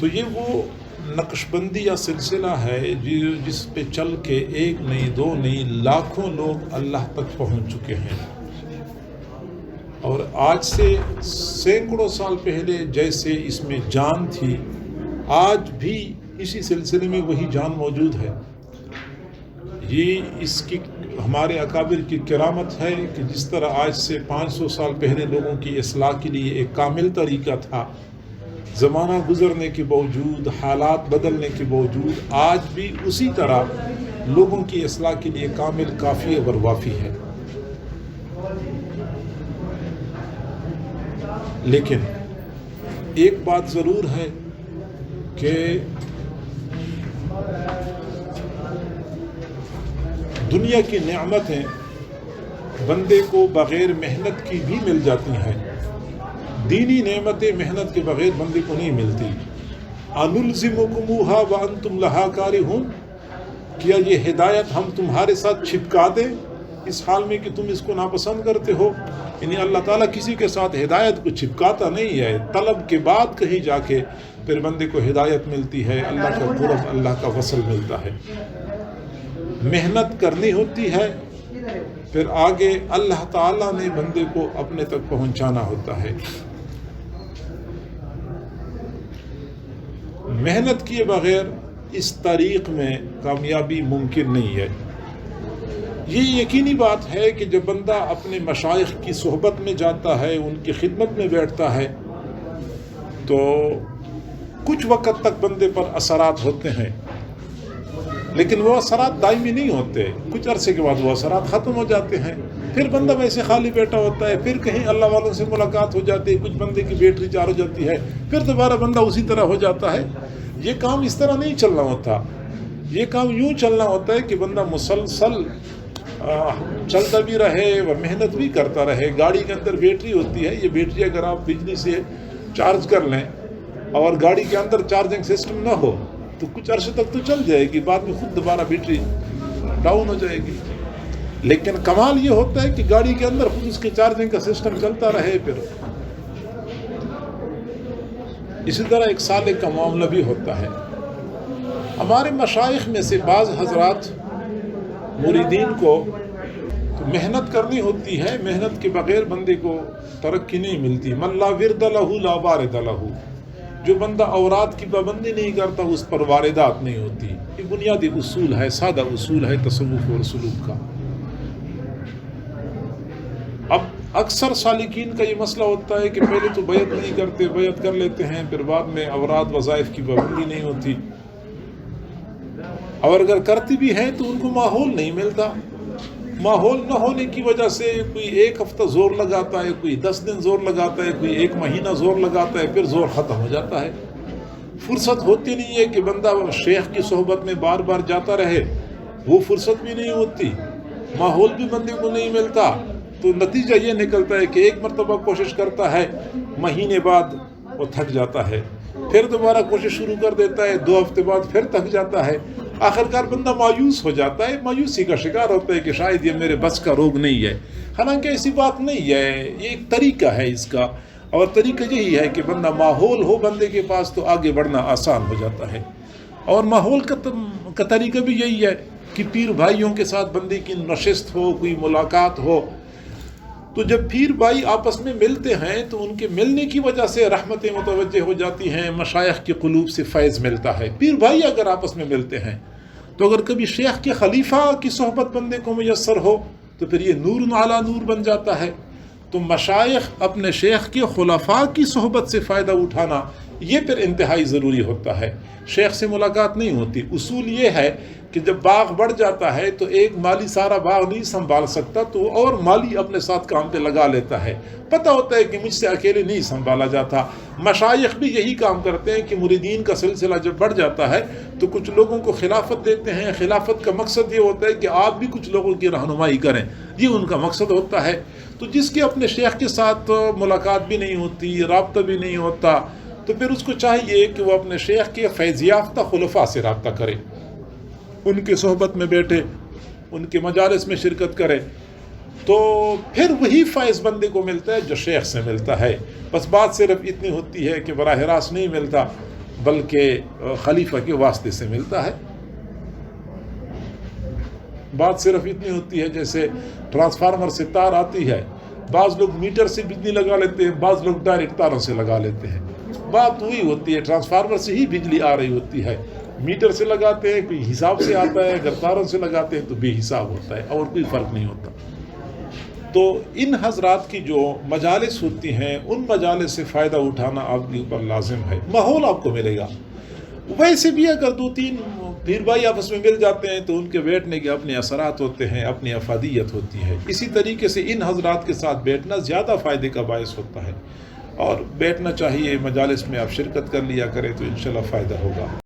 تو یہ وہ نقش بندی یا سلسلہ ہے جس پہ چل کے ایک نہیں دو نہیں لاکھوں لوگ اللہ تک پہنچ چکے ہیں، اور آج سے سینکڑوں سال پہلے جیسے اس میں جان تھی، آج بھی اسی سلسلے میں وہی جان موجود ہے۔ یہ اس کی ہمارے اکابر کی کرامت ہے کہ جس طرح آج سے 500 سال پہلے لوگوں کی اصلاح کے لیے ایک کامل طریقہ تھا، زمانہ گزرنے کے باوجود، حالات بدلنے کے باوجود آج بھی اسی طرح لوگوں کی اصلاح کے لیے کامل، کافی اور وافی ہے۔ لیکن ایک بات ضرور ہے کہ دنیا کی نعمتیں بندے کو بغیر محنت کی بھی مل جاتی ہیں، دینی نعمتیں محنت کے بغیر بندے کو نہیں ملتی۔ انلزمکموہا وانتم لہا کارہون، کیا یہ ہدایت ہم تمہارے ساتھ چھپکا دیں اس حال میں کہ تم اس کو ناپسند کرتے ہو؟ یعنی اللہ تعالیٰ کسی کے ساتھ ہدایت کو چھپکاتا نہیں ہے، طلب کے بعد کہیں جا کے پھر بندے کو ہدایت ملتی ہے، اللہ کا قرب، اللہ کا وصل ملتا ہے۔ محنت کرنی ہوتی ہے، پھر آگے اللہ تعالیٰ نے بندے کو اپنے تک پہنچانا ہوتا ہے۔ محنت کیے بغیر اس طریق میں کامیابی ممکن نہیں ہے۔ یہ یقینی بات ہے کہ جب بندہ اپنے مشائخ کی صحبت میں جاتا ہے، ان کی خدمت میں بیٹھتا ہے، تو کچھ وقت تک بندے پر اثرات ہوتے ہیں، لیکن وہ اثرات دائمی نہیں ہوتے، کچھ عرصے کے بعد وہ اثرات ختم ہو جاتے ہیں، پھر بندہ ویسے خالی بیٹھا ہوتا ہے، پھر کہیں اللہ والوں سے ملاقات ہو جاتی ہے، کچھ بندے کی بیٹری چارج ہو جاتی ہے، پھر دوبارہ بندہ اسی طرح ہو جاتا ہے۔ یہ کام اس طرح نہیں چلنا ہوتا، یہ کام یوں چلنا ہوتا ہے کہ بندہ مسلسل چلتا بھی رہے اور محنت بھی کرتا رہے۔ گاڑی کے اندر بیٹری ہوتی ہے، یہ بیٹری اگر آپ بجلی سے چارج کر لیں اور گاڑی کے اندر چارجنگ سسٹم نہ ہو تو کچھ عرصے تک تو چل جائے گی، بعد میں خود دوبارہ بیٹری ڈاؤن ہو جائے گی۔ لیکن کمال یہ ہوتا ہے کہ گاڑی کے اندر خود اس کے چارجنگ کا سسٹم چلتا رہے۔ پھر اسی طرح ایک سالک کا معاملہ بھی ہوتا ہے۔ ہمارے مشائخ میں سے بعض حضرات مریدین کو محنت کرنی ہوتی ہے، محنت کے بغیر بندے کو ترقی نہیں ملتی۔ من لا ورد لہ لا وارد لہ، جو بندہ اوراد کی پابندی نہیں کرتا اس پر واردات نہیں ہوتی۔ یہ بنیادی اصول ہے، سادہ اصول ہے تصوف اور سلوک کا۔ اب اکثر سالکین کا یہ مسئلہ ہوتا ہے کہ پہلے تو بیعت نہیں کرتے، بیعت کر لیتے ہیں، پھر بعد میں اوراد وظائف کی پابندی نہیں ہوتی، اور اگر کرتی بھی ہیں تو ان کو ماحول نہیں ملتا۔ ماحول نہ ہونے کی وجہ سے کوئی ایک ہفتہ زور لگاتا ہے، کوئی 10 دن زور لگاتا ہے، کوئی 1 مہینہ زور لگاتا ہے، پھر زور ختم ہو جاتا ہے۔ فرصت ہوتی نہیں ہے کہ بندہ شیخ کی صحبت میں بار بار جاتا رہے، وہ فرصت بھی نہیں ہوتی، ماحول بھی بندے کو نہیں ملتا، تو نتیجہ یہ نکلتا ہے کہ ایک مرتبہ کوشش کرتا ہے، مہینے بعد وہ تھک جاتا ہے، پھر دوبارہ کوشش شروع کر دیتا ہے، 2 ہفتے بعد پھر تھک جاتا ہے، آخرکار بندہ مایوس ہو جاتا ہے، مایوسی کا شکار ہوتا ہے کہ شاید یہ میرے بس کا روگ نہیں ہے۔ حالانکہ ایسی بات نہیں ہے، یہ ایک طریقہ ہے اس کا، اور طریقہ یہی ہے کہ بندہ ماحول ہو بندے کے پاس تو آگے بڑھنا آسان ہو جاتا ہے۔ اور ماحول کا طریقہ بھی یہی ہے کہ پیر بھائیوں کے ساتھ بندے کی نشست ہو، کوئی ملاقات ہو، تو جب پیر بھائی آپس میں ملتے ہیں تو ان کے ملنے کی وجہ سے رحمتیں متوجہ ہو جاتی ہیں، مشائخ کے قلوب سے فیض ملتا ہے۔ پیر بھائی اگر آپس میں ملتے ہیں تو اگر کبھی شیخ کے خلیفہ کی صحبت بندے کو میسر ہو تو پھر یہ نور علی نور بن جاتا ہے۔ تو مشائخ اپنے شیخ کے خلفاء کی صحبت سے فائدہ اٹھانا یہ پھر انتہائی ضروری ہوتا ہے۔ شیخ سے ملاقات نہیں ہوتی۔ اصول یہ ہے کہ جب باغ بڑھ جاتا ہے تو ایک مالی سارا باغ نہیں سنبھال سکتا، تو اور مالی اپنے ساتھ کام پہ لگا لیتا ہے، پتہ ہوتا ہے کہ مجھ سے اکیلے نہیں سنبھالا جاتا۔ مشائخ بھی یہی کام کرتے ہیں کہ مریدین کا سلسلہ جب بڑھ جاتا ہے تو کچھ لوگوں کو خلافت دیتے ہیں۔ خلافت کا مقصد یہ ہوتا ہے کہ آپ بھی کچھ لوگوں کی رہنمائی کریں، یہ ان کا مقصد ہوتا ہے۔ تو جس کے اپنے شیخ کے ساتھ ملاقات بھی نہیں ہوتی، رابطہ بھی نہیں ہوتا، تو پھر اس کو چاہیے کہ وہ اپنے شیخ کے فیض یافتہ خلفاء سے رابطہ کرے، ان کے صحبت میں بیٹھے، ان کے مجالس میں شرکت کرے، تو پھر وہی فیض بندے کو ملتا ہے جو شیخ سے ملتا ہے۔ بس بات صرف اتنی ہوتی ہے کہ براہ راست نہیں ملتا، بلکہ خلیفہ کے واسطے سے ملتا ہے۔ بات صرف اتنی ہوتی ہے جیسے ٹرانسفارمر سے تار آتی ہے، بعض لوگ میٹر سے بجلی لگا لیتے ہیں، بعض لوگ ڈائریکٹ تاروں سے لگا لیتے ہیں۔ بات وہی ہوتی ہے، ٹرانسفارمر سے ہی بجلی آ رہی ہوتی ہے، میٹر سے لگاتے ہیں کوئی حساب سے آتا ہے، اگر تاروں سے لگاتے ہیں تو بے حساب ہوتا ہے اور کوئی فرق نہیں ہوتا۔ تو ان حضرات کی جو مجالس ہوتی ہیں ان مجالس سے فائدہ اٹھانا آپ کے اوپر لازم ہے، ماحول آپ کو ملے گا۔ ویسے بھی اگر 2-3 پیر بھائی آپس میں مل جاتے ہیں تو ان کے بیٹھنے کے اپنے اثرات ہوتے ہیں، اپنی افادیت ہوتی ہے۔ اسی طریقے سے ان حضرات کے ساتھ بیٹھنا زیادہ فائدے کا باعث ہوتا ہے، اور بیٹھنا چاہیے، مجالس میں آپ شرکت کر لیا کریں تو انشاءاللہ فائدہ ہوگا۔